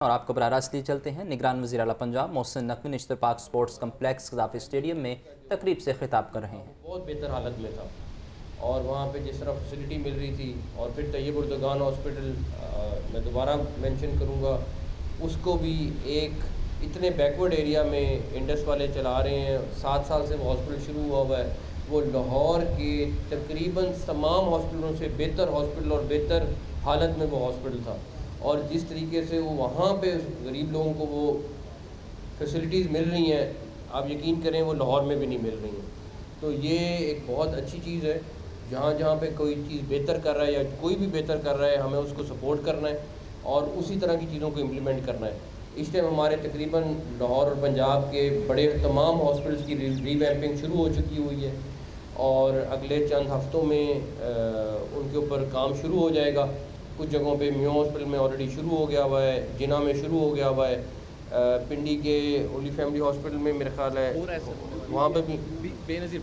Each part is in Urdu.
اور آپ کو براہ راست لیے چلتے ہیں نگران وزیر اعلیٰ Punjab Mohsin Naqvi Nishtar park sports complex Qaddafi stadium میں تقریب سے خطاب کر رہے ہیں۔ بہت بہتر حالت میں تھا اور وہاں پہ جس طرح فیسلٹی مل رہی تھی، اور پھر طیب اردگان ہاسپٹل میں دوبارہ مینشن کروں گا، اس کو بھی ایک اتنے بیکورڈ ایریا میں انڈس والے چلا رہے ہیں۔ 7 سال سے وہ ہاسپٹل شروع ہوا ہے، وہ لاہور کے تقریباً تمام ہاسپٹلوں سے بہتر ہاسپٹل اور بہتر حالت میں وہ ہاسپٹل تھا، اور جس طریقے سے وہ وہاں پہ غریب لوگوں کو وہ فیسلٹیز مل رہی ہیں، آپ یقین کریں وہ لاہور میں بھی نہیں مل رہی ہیں۔ تو یہ ایک بہت اچھی چیز ہے، جہاں جہاں پہ کوئی چیز بہتر کر رہا ہے یا کوئی بھی بہتر کر رہا ہے، ہمیں اس کو سپورٹ کرنا ہے اور اسی طرح کی چیزوں کو امپلیمنٹ کرنا ہے۔ اس ٹائم ہمارے تقریباً لاہور اور پنجاب کے بڑے تمام ہاسپٹلس کی ریویمپنگ شروع ہو چکی ہوئی ہے، اور اگلے چند ہفتوں میں ان کے اوپر کام شروع ہو جائے گا۔ کچھ جگہوں پہ میو ہاسپٹل میں آلریڈی شروع ہو گیا ہوا ہے، جنہ میں شروع ہو گیا ہوا ہے، پنڈی کے ہولی فیملی ہاسپٹل میں میرا خیال ہے وہاں پہ بھی بے نظیر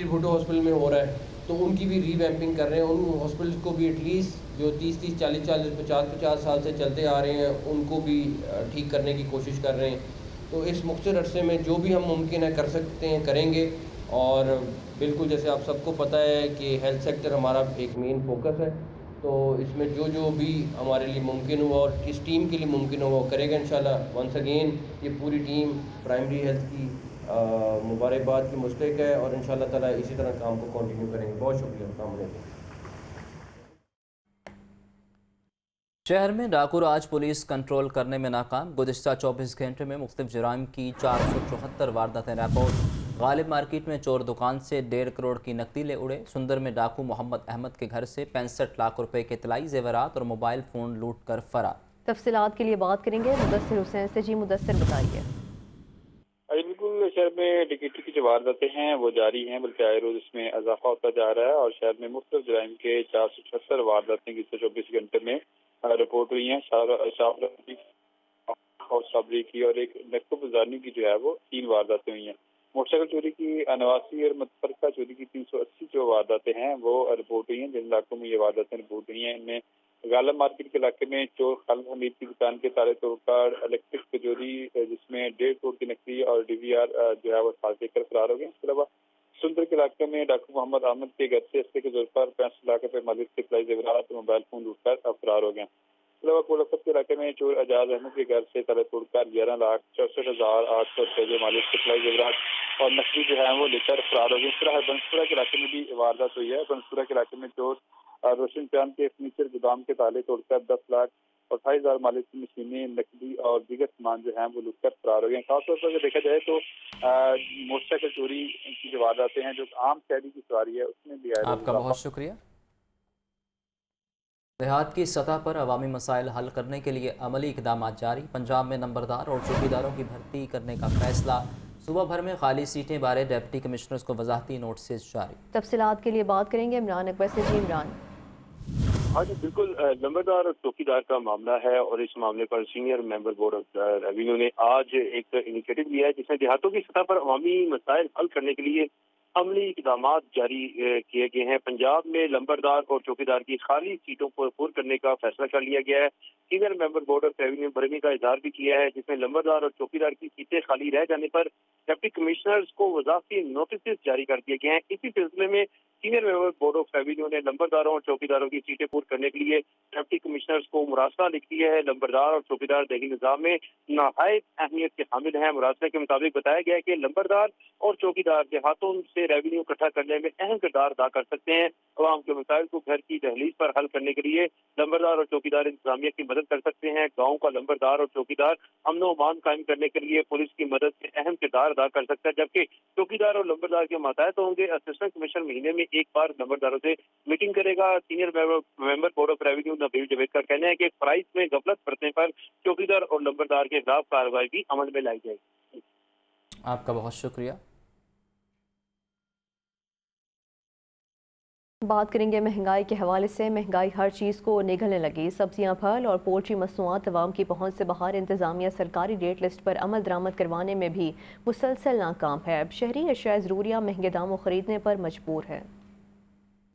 بھٹو ہاسپٹل میں ہو رہا ہے، تو ان کی بھی ریویمپنگ کر رہے ہیں۔ ان ہاسپٹلس کو بھی ایٹ لیسٹ جو 30 40 50 سال سے چلتے آ رہے ہیں ان کو بھی ٹھیک کرنے کی کوشش کر رہے ہیں۔ تو اس مختصر عرصے میں جو بھی ہم ممکن ہے کر سکتے ہیں کریں گے، اور بالکل جیسے آپ سب کو پتہ ہے کہ ہیلتھ سیکٹر ہمارا ایک مین فوکس ہے، تو اس میں جو بھی ہمارے لیے ممکن ہوا اور اس ٹیم کے لیے ممکن ہوا وہ کرے گا انشاءاللہ۔ ونس اگین یہ پوری ٹیم پرائمری ہیلتھ کی مبارکباد کی مستحق ہے، اور انشاءاللہ تعالیٰ اسی طرح کام کو کنٹینیو کریں گے۔ بہت شکریہ، السلام علیکم۔ شہر میں ڈاکو راج پولیس کنٹرول کرنے میں ناکام، گزشتہ 24 گھنٹے میں مختلف جرائم کی 474 وارداتیں رپورٹ۔ غالب مارکیٹ میں چور دکان سے 1.5 کروڑ کی نقدی لے اڑے، سندر میں ڈاکو محمد احمد کے گھر سے 65 لاکھ روپے کے طلائی زیورات اور موبائل فون لوٹ کر فرار۔ تفصیلات کے لیے بات کریں گے مدثر حسین سے۔ جی مدثر بتائیے۔ بالکل، شہر میں ڈکیتی کی جو وارداتیں ہیں وہ جاری ہیں، بلکہ آئے روز اس میں اضافہ ہوتا جا رہا ہے، اور شہر میں مختلف جرائم کے 476 وارداتیں گزشتہ 24 گھنٹے میں رپورٹ ہوئی ہیں۔ صابری کی اور ایک نقب گزارنی کی جو ہے وہ 3 وارداتیں ہوئی ہیں۔ موٹر سائیکل چوری کی 89 اور متفرقہ چوری کی 380 جو وارداتیں ہیں وہ رپورٹ ہوئی ہیں۔ جن علاقوں میں یہ وارداتیں رپورٹ ہوئی ہیں ان میں غالب مارکیٹ کے علاقے میں چور خالد حمید کی دکان کے تالے توڑ کر الیکٹرک تجوری جس میں 1.5 کروڑ کی نقدی اور ڈی وی آر جو ہے وہ ساتھ لے کر فرار ہو گئے۔ اس کے علاوہ سندر کے علاقے میں ڈاکو محمد احمد کے گھر سے اسلحے کے زور پر 65 لاکھ روپے مالک کے طلائی زیورات اور موبائل فون لوٹ کر فرار ہو گئے۔ اس کے علاوہ کولفت کے علاقے میں چور اعجاز احمد کے گھر سے تالے توڑ کر 11,64,800 روپے کے مالک کے طلائی زیورات اور نقدی جو ہے وہ لے کر فرار ہو گئے۔ اس طرح بنسپورہ کے علاقے میں بھی واردات ہوئی ہے۔ بنسپورہ کے علاقے میں چور روشن چاند کے فرنیچر گودام کے تالے توڑ کر 10,28,000 مالک کی مشینیں، نقدی اور دیگر سامان جو ہیں وہ لوٹ کر فرار ہو گئے۔ خاص طور پر اگر دیکھا جائے تو موٹر سائیکل چوری کی جو وارداتیں ہیں جو عام شہری کی سواری ہے اس میں بھی آئے آپ کا بہت شکریہ۔ دیہات کی سطح پر عوامی مسائل حل کرنے کے لیے عملی اقدامات جاری، پنجاب میں نمبردار اور چوکیداروں کی بھرتی کرنے کا فیصلہ، صوبہ بھر میں خالی سیٹیں بارے ڈپٹی کمشنرز کو وضاحتی نوٹسز جاری۔ تفصیلات کے لیے بات کریں گے عمران اکبر سے۔ جی عمران۔ ہاں جی بالکل، نمبردار اور چوکیدار کا معاملہ ہے، اور اس معاملے پر senior member board of revenue نے آج ایک انیشیٹو لیا ہے جس میں دیہاتوں کی سطح پر عوامی مسائل حل کرنے کے لیے عملی اقدامات جاری کیے گئے ہیں۔ پنجاب میں لمبردار اور چوکیدار کی خالی سیٹوں کو پور کرنے کا فیصلہ کر لیا گیا ہے۔ Senior member board of revenue برمی کا اظہار بھی کیا ہے، جس میں لمبردار اور چوکیدار کی سیٹیں خالی رہ جانے پر ڈپٹی کمشنرز کو وضاحتی نوٹسز جاری کر دیے گئے ہیں۔ اسی سلسلے میں senior member board of revenue نے لمبرداروں اور چوکیداروں کی سیٹیں پور کرنے کے لیے ڈپٹی کمشنرز کو مراسلہ لکھ دیا ہے۔ لمبردار اور چوکیدار دیہی نظام میں نہایت اہمیت کے حامل ہیں۔ مراسلے کے مطابق بتایا گیا ہے کہ لمبردار اور چوکیدار دیہاتوں سے ریونیو اکٹھا کرنے میں اہم کردار ادا کر سکتے ہیں۔ عوام کے مسائل کو گھر کی دہلیز پر حل کرنے کے لیے لمبردار اور چوکیدار انتظامیہ کی مدد کر سکتے ہیں۔ گاؤں کا لمبردار اور چوکیدار امن و امان قائم کرنے کے لیے پولیس کی مدد سے اہم کردار ادا کر سکتا ہے، جبکہ چوکیدار اور لمبردار کے ماتحت ہوں گے۔ اسسٹنٹ کمشنر مہینے میں ایک بار لمبرداروں سے میٹنگ کرے گا۔ Senior member board of revenue Nabeel Javed کا کہنا ہے کہ فرائض میں غفلت برتنے پر چوکیدار اور لمبردار کے خلاف کارروائی بھی عمل میں لائی جائے گی۔ آپ کا بہت شکریہ۔ بات کریں گے مہنگائی کے حوالے سے۔ مہنگائی ہر چیز کو نگلنے لگی، سبزیاں، پھل اور پولٹری مصنوعات عوام کی پہنچ سے باہر۔ انتظامیہ سرکاری ریٹ لسٹ پر عمل درآمد کروانے میں بھی مسلسل ناکام ہے۔ اب شہری اشیاء ضروریہ مہنگے داموں خریدنے پر مجبور ہے۔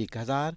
1000,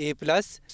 A+,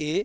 A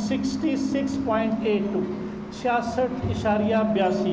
66.82, 66.82।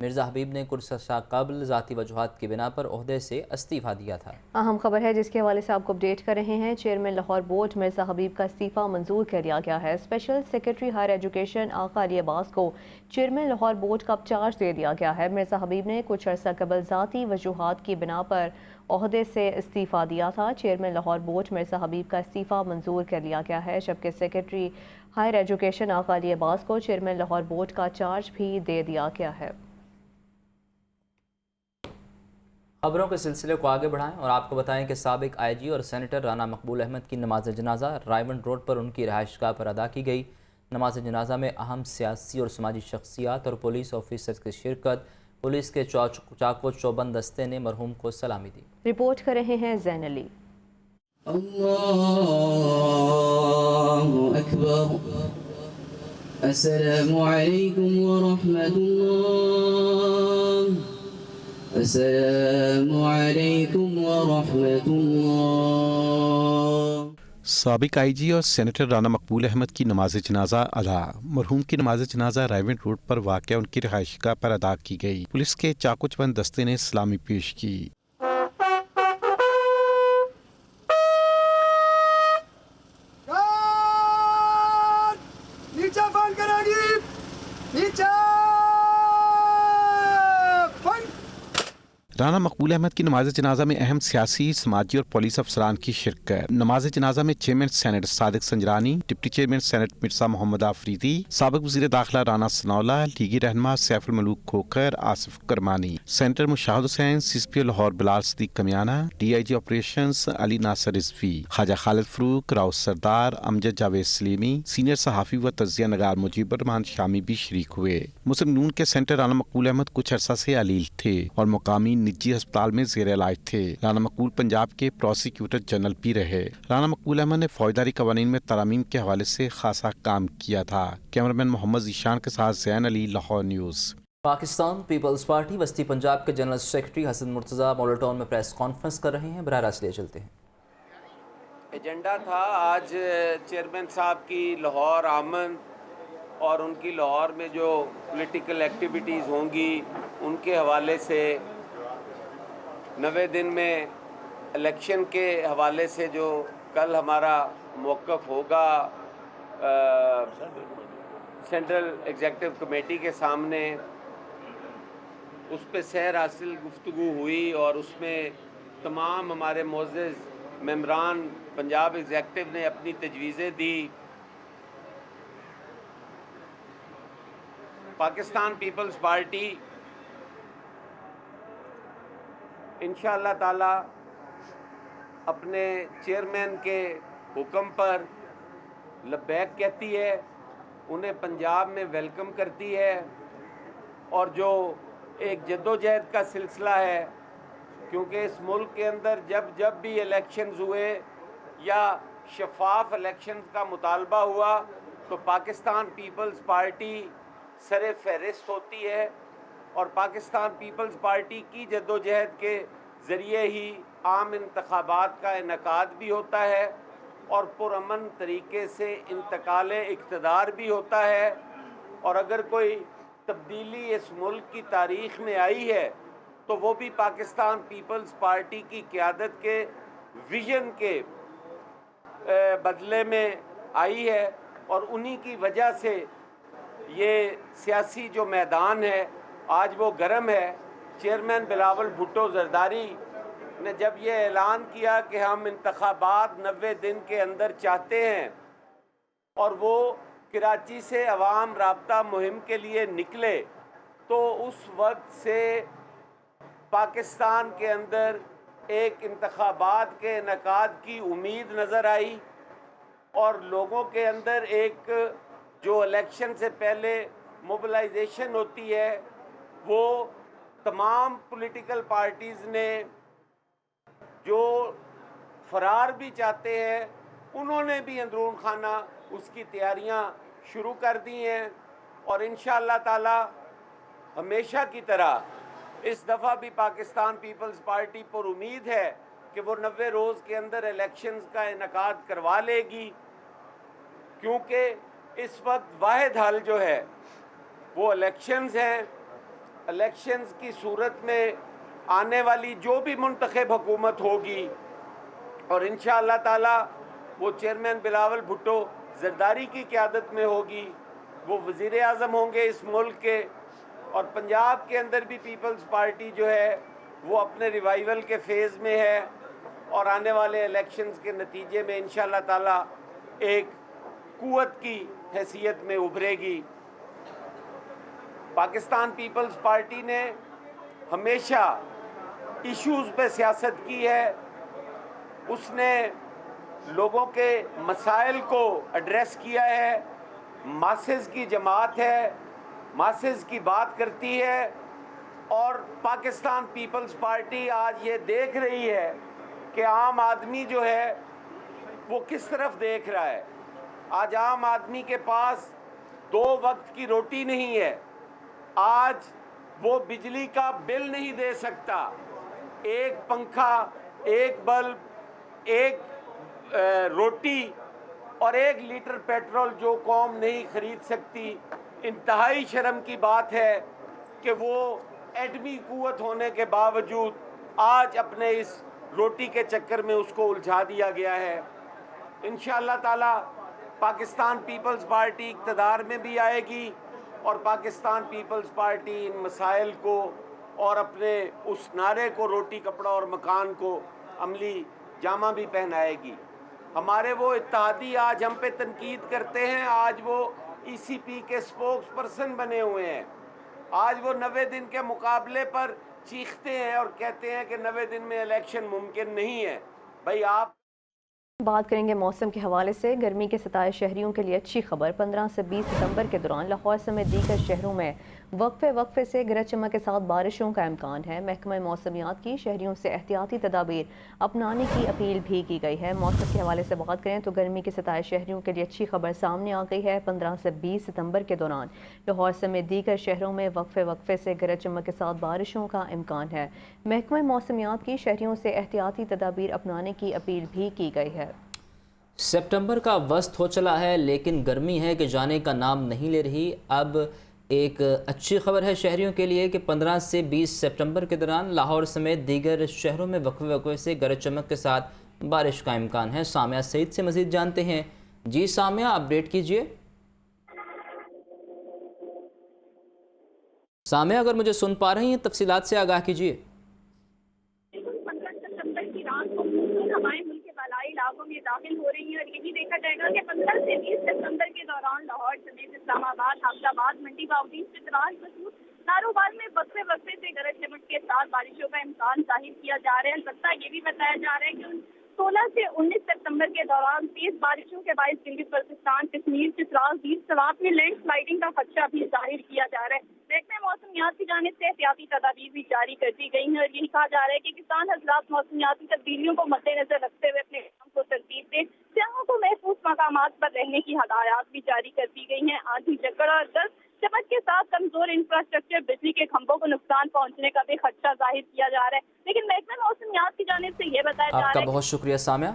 مرزا حبیب نے کچھ عرصہ قبل ذاتی وجوہات کی بنا پر عہدے سے استعفیٰ دیا تھا۔ اہم خبر ہے جس کے حوالے سے آپ کو اپڈیٹ کر رہے ہیں۔ چیئرمین لاہور بورڈ مرزا حبیب کا استعفیٰ منظور کر لیا گیا ہے۔ اسپیشل سیکرٹری ہائر ایجوکیشن آقا علی عباس کو چیئرمین لاہور بورڈ کا چارج دے دیا گیا ہے۔ مرزا حبیب نے کچھ عرصہ قبل ذاتی وجوہات کی بنا پر عہدے سے استعفیٰ دیا تھا۔ چیئرمین لاہور بورڈ مرزا حبیب کا استعفیٰ منظور کر لیا گیا ہے، جبکہ سیکرٹری ہائر ایجوکیشن آقا علی عباس کو چیئرمین لاہور بورڈ کا چارج بھی دے دیا گیا ہے۔ خبروں کے سلسلے کو آگے بڑھائیں اور آپ کو بتائیں کہ سابق آئی جی اور سینیٹر رانا مقبول احمد کی نماز جنازہ رائیونڈ روڈ پر ان کی رہائش گاہ پر ادا کی گئی۔ نماز جنازہ میں اہم سیاسی اور سماجی شخصیات اور پولیس آفیسرز کی شرکت۔ پولیس کے چاکو چوبند دستے نے مرحوم کو سلامی دی۔ رپورٹ کر رہے ہیں زین علی۔ اللہ اکبر، السلام علیکم ورحمۃ اللہ، السلام علیکم ورحمۃ اللہ۔ سابق آئی جی اور سینیٹر رانا مقبول احمد کی نماز جنازہ ادا۔ مرحوم کی نماز جنازہ رائیونڈ روڈ پر واقع ان کی رہائش گاہ پر ادا کی گئی۔ پولیس کے چاکو چوبند دستے نے سلامی پیش کی۔ رانا مقبول احمد کی نماز جنازہ میں اہم سیاسی، سماجی اور پولیس افسران کی شرکت۔ نماز جنازہ میں chairman senate Sadiq Sanjrani, deputy chairman senate Mirza Muhammad Afridi, سابق وزیر داخلہ رانا ثناءاللہ، لیگی رہنما Saif ul-Malook Khokhar, Asif Kirmani, senator Mushahid Hussain, C S P Lahore Bilal Siddique Kamiana, D I G operations Ali Nasir Rizvi, Khawaja Khalid Farooq, Rao Sardar, Amjad Javed Salimi, senior صحافی و تجزیہ نگار مجیب الرحمان شامی بھی شریک ہوئے۔ مسلم نون کے سینیٹر رانا مقبول احمد کچھ عرصہ سے علیل تھے اور مقامی نجی ہسپتال میں زیر علاج تھے۔ رانا مقبول پنجاب کے پروسیکیوٹر جنرل بھی رہے۔ رانا مقبول احمد نے فوجداری قوانین میں ترامیم کے حوالے سے خاصا کام کیا تھا۔ کیمرامین محمد ذیشان کے ساتھ Zain Ali, Lahore news. Pakistan peoples party وسطی پنجاب کے general secretary Hassan Murtaza model town میں پریس کانفرنس کر رہے ہیں، براہ راست لے چلتے ہیں۔ ایجنڈا تھا آج چیئرمین صاحب کی لاہور آمد اور ان کی لاہور میں جو پولیٹیکل ایکٹیویٹیز ہوں گی ان کے حوالے سے 90 دن میں الیکشن کے حوالے سے جو کل ہمارا موقف ہوگا سینٹرل ایگزیکٹو کمیٹی کے سامنے، اس پہ سیر حاصل گفتگو ہوئی اور اس میں تمام ہمارے معزز ممبران پنجاب ایگزیکٹو نے اپنی تجویزیں دی۔ پاکستان پیپلز پارٹی انشاءاللہ تعالی اپنے چیئرمین کے حکم پر لبیک کہتی ہے، انہیں پنجاب میں ویلکم کرتی ہے، اور جو ایک جدوجہد کا سلسلہ ہے، کیونکہ اس ملک کے اندر جب بھی الیکشنز ہوئے یا شفاف الیکشنز کا مطالبہ ہوا تو پاکستان پیپلز پارٹی سر فہرست ہوتی ہے، اور پاکستان پیپلز پارٹی کی جدوجہد کے ذریعے ہی عام انتخابات کا انعقاد بھی ہوتا ہے اور پرامن طریقے سے انتقال اقتدار بھی ہوتا ہے۔ اور اگر کوئی تبدیلی اس ملک کی تاریخ میں آئی ہے تو وہ بھی پاکستان پیپلز پارٹی کی قیادت کے ویژن کے بدلے میں آئی ہے، اور انہی کی وجہ سے یہ سیاسی جو میدان ہے آج وہ گرم ہے۔ چیئرمین بلاول بھٹو زرداری نے جب یہ اعلان کیا کہ ہم انتخابات 90 دن کے اندر چاہتے ہیں اور وہ کراچی سے عوام رابطہ مہم کے لیے نکلے، تو اس وقت سے پاکستان کے اندر ایک انتخابات کے انعقاد کی امید نظر آئی، اور لوگوں کے اندر ایک جو الیکشن سے پہلے موبلائزیشن ہوتی ہے وہ تمام پولیٹیکل پارٹیز نے جو فرار بھی چاہتے ہیں انہوں نے بھی اندرون خانہ اس کی تیاریاں شروع کر دی ہیں، اور انشاءاللہ تعالی ہمیشہ کی طرح اس دفعہ بھی پاکستان پیپلز پارٹی پر امید ہے کہ وہ 90 روز کے اندر الیکشنز کا انعقاد کروا لے گی، کیونکہ اس وقت واحد حل جو ہے وہ الیکشنز ہیں۔ الیکشنز کی صورت میں آنے والی جو بھی منتخب حکومت ہوگی، اور انشاءاللہ تعالی وہ چیئرمین بلاول بھٹو زرداری کی قیادت میں ہوگی، وہ وزیر اعظم ہوں گے اس ملک کے، اور پنجاب کے اندر بھی پیپلز پارٹی جو ہے وہ اپنے ریوائیول کے فیز میں ہے، اور آنے والے الیکشنز کے نتیجے میں انشاءاللہ تعالی ایک قوت کی حیثیت میں ابھرے گی۔ پاکستان پیپلز پارٹی نے ہمیشہ ایشوز پہ سیاست کی ہے، اس نے لوگوں کے مسائل کو ایڈریس کیا ہے، ماسز کی جماعت ہے، ماسز کی بات کرتی ہے، اور پاکستان پیپلز پارٹی آج یہ دیکھ رہی ہے کہ عام آدمی جو ہے وہ کس طرف دیکھ رہا ہے۔ آج عام آدمی کے پاس 2 وقت کی روٹی نہیں ہے، آج وہ بجلی کا بل نہیں دے سکتا، ایک پنکھا، ایک بلب، ایک روٹی اور 1 لیٹر پیٹرول جو قوم نہیں خرید سکتی۔ انتہائی شرم کی بات ہے کہ وہ ایٹمی قوت ہونے کے باوجود آج اپنے اس روٹی کے چکر میں اس کو الجھا دیا گیا ہے۔ انشاءاللہ تعالی پاکستان پیپلز پارٹی اقتدار میں بھی آئے گی، اور پاکستان پیپلز پارٹی ان مسائل کو اور اپنے اس نعرے کو، روٹی کپڑا اور مکان کو، عملی جامہ بھی پہنائے گی۔ ہمارے وہ اتحادی آج ہم پہ تنقید کرتے ہیں، آج وہ ای سی پی کے اسپوکس پرسن بنے ہوئے ہیں، آج وہ 90 دن کے مقابلے پر چیختے ہیں اور کہتے ہیں کہ 90 دن میں الیکشن ممکن نہیں ہے۔ بھائی آپ بات کریں گے موسم کے حوالے سے۔ گرمی کے ستائے شہریوں کے لیے اچھی خبر، 15 سے 20 ستمبر کے دوران لاہور سمیت دیگر شہروں میں وقفے سے گرج چمک کے ساتھ بارشوں کا امکان ہے۔ محکمہ موسمیات کی شہریوں سے احتیاطی تدابیر اپنانے کی اپیل بھی کی گئی ہے۔ موسم کے حوالے سے بات کریں تو گرمی کے ستائے شہریوں کے لیے اچھی خبر سامنے آ گئی ہے۔ 15 سے 20 ستمبر کے دوران لاہور سمیت دیگر شہروں میں وقفے سے گرج چمک کے ساتھ بارشوں کا امکان ہے۔ محکمہ موسمیات کی شہریوں سے احتیاطی تدابیر اپنانے کی اپیل بھی کی گئی ہے۔ سپٹمبر کا وسط ہو چلا ہے لیکن گرمی ہے کہ جانے کا نام نہیں لے رہی۔ اب ایک اچھی خبر ہے شہریوں کے لیے کہ 15 سے 20 سپٹمبر کے دوران لاہور سمیت دیگر شہروں میں وقفے سے گرج چمک کے ساتھ بارش کا امکان ہے۔ سامیہ سعید سے مزید جانتے ہیں۔ جی سامیہ، اپڈیٹ کیجئے۔ سامیہ، اگر مجھے سن پا رہی ہیں تفصیلات سے آگاہ کیجئے۔ 15 ستمبر کی رات کو ہوائیں ملک کے بالائی علاقوں میں داخل ہو رہی ہیں، اور یہی دیکھا جائے گا کہ 15 سے 20 ستمبر کے دوران لاہور سمیت اسلام آباد، حفظ آباد، منڈی باؤدی، چترال، مسعود، ناروبال میں وقفے سے گرج چمک کے ساتھ بارشوں کا امکان ظاہر کیا جا رہا ہے۔ البتہ یہ بھی بتایا جا رہا ہے کہ 16 سے 19 ستمبر کے دوران تیز بارشوں کے باعث گلگت بلتستان، کشمیر، چترال، دیر سوات میں لینڈ سلائیڈنگ کا خدشہ بھی ظاہر کیا جا رہا ہے۔ محکمہ موسمیات کی جانب سے احتیاطی تدابیر بھی جاری کر دی گئی ہیں، اور یہی کہا جا رہا ہے کہ کسان حضرات موسمیاتی تبدیلیوں کو مد نظر رکھتے ہوئے اپنے کام کو ترتیب دیں۔ سیاحوں کو محفوظ مقامات پر رہنے کی ہدایات بھی جاری کر دی گئی ہیں۔ آندھی، جھکڑ اور گرج چمک کے ساتھ کمزور انفراسٹرکچر، بجلی کے کھمبوں کو نقصان پہنچنے کا بھی خدشہ ظاہر کیا جا رہا ہے، لیکن محکمہ موسمیات کی جانب سے یہ بتایا جا رہا ہے۔ آپ کا بہت شکریہ Samia.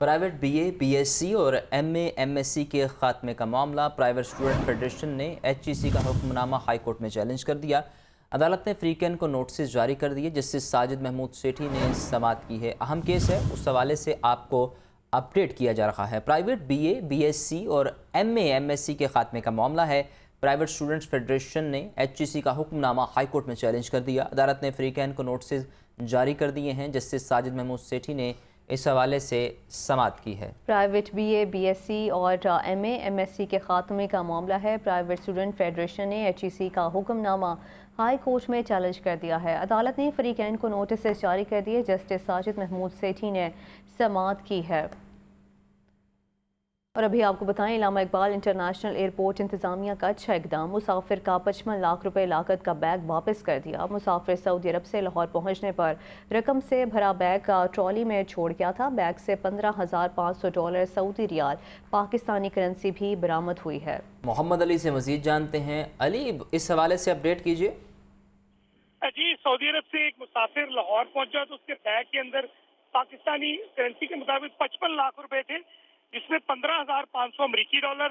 Private B A, B S C اور M A, M S C کے خاتمے کا معاملہ پرائیویٹ اسٹوڈنٹ فیڈریشن نے ایچ ای سی کا حکم نامہ ہائی کورٹ میں چیلنج کر دیا۔ عدالت نے فریقین کو نوٹسز جاری کر دیے جس سے ساجد محمود سیٹھی نے سماعت کی ہے۔ اہم کیس ہے، اس حوالے سے آپ کو اپڈیٹ کیا جا رہا ہے۔ Private B A, B S C اور M A, M S C کے خاتمے کا معاملہ ہے۔ پرائیویٹ اسٹوڈنٹس فیڈریشن نے ایچ ای سی کا حکم نامہ ہائی کورٹ میں چیلنج کر دیا۔ عدالت نے فریقین کو نوٹسز جاری کر دیے ہیں جس سے ساجد محمود سیٹھی نے اس حوالے سے سماعت کی ہے۔ Private B A, B S C اور M A, M S C کے خاتمے کا معاملہ ہے۔ پرائیویٹ اسٹوڈنٹ فیڈریشن نے ایچ ای سی کا حکم نامہ ہائی کورٹ میں چیلنج کر دیا ہے۔ عدالت نے فریقین کو نوٹسز جاری کر دیے۔ جسٹس ساجد محمود سیٹھی نے سماعت کی ہے۔ اور ابھی آپ کو بتائیں، علامہ اقبال انٹرنیشنل ایئرپورٹ انتظامیہ کا اچھا اقدام، مسافر کا 55 لاکھ روپے لاگت کا بیگ واپس کر دیا۔ مسافر سعودی عرب سے لاہور پہنچنے پر رقم سے بھرا بیگ ٹرالی میں چھوڑ گیا تھا۔ بیگ سے $15,500 سعودی ریال پاکستانی کرنسی بھی برآمد ہوئی ہے۔ محمد علی سے مزید جانتے ہیں۔ علی، اس حوالے سے اپڈیٹ کیجیے۔ جی، سعودی عرب سے ایک مسافر لاہور پہنچا تو اس کے بیگ کے اندر پاکستانی کرنسی کے مطابق 55 لاکھ روپے تھے، جس میں $15,500 امریکی ڈالر،